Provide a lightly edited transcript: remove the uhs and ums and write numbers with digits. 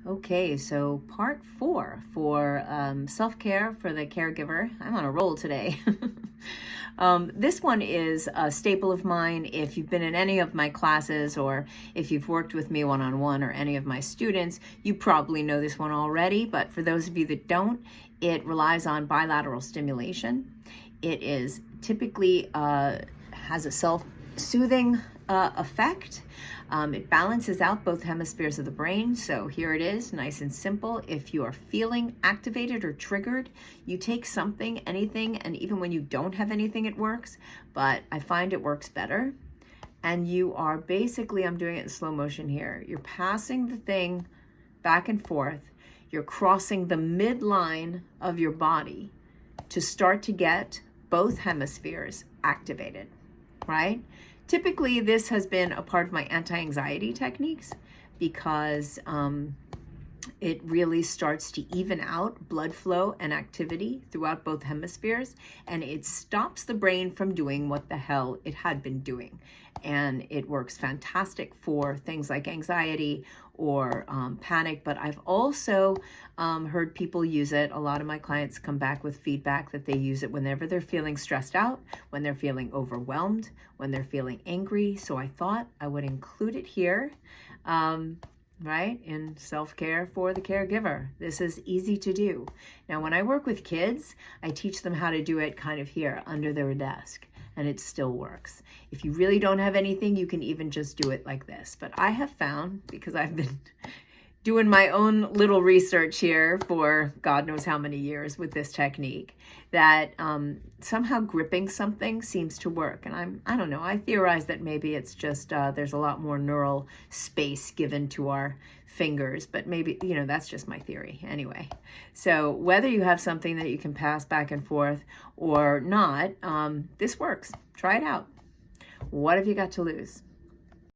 Okay, so part 4 for self-care for the caregiver. I'm on a roll today. This one is a staple of mine. If you've been in any of my classes or if you've worked with me one-on-one or any of my students, you probably know this one already, but for those of you that don't, it relies on bilateral stimulation. It is typically has a self-soothing effect. It balances out both hemispheres of the brain. So here it is, nice and simple. If you are feeling activated or triggered, you take something, anything, and even when you don't have anything, it works. But I find it works better. And you are basically, I'm doing it in slow motion here. You're passing the thing back and forth. You're crossing the midline of your body to start to get both hemispheres activated, right? Typically, this has been a part of my anti-anxiety techniques because it really starts to even out blood flow and activity throughout both hemispheres, and it stops the brain from doing what the hell it had been doing. And it works fantastic for things like anxiety or panic, but I've also heard people use it. A lot of my clients come back with feedback that they use it whenever they're feeling stressed out, when they're feeling overwhelmed, when they're feeling angry. So I thought I would include it here. Right, in self-care for the caregiver. This is easy to do. Now, when I work with kids, I teach them how to do it kind of here under their desk, and it still works. If you really don't have anything, you can even just do it like this. But I have found, because I've been doing my own little research here for God knows how many years with this technique, that somehow gripping something seems to work. And I don't know, I theorize that maybe it's just there's a lot more neural space given to our fingers, but maybe, you know, that's just my theory anyway. So whether you have something that you can pass back and forth or not, this works. Try it out. What have you got to lose?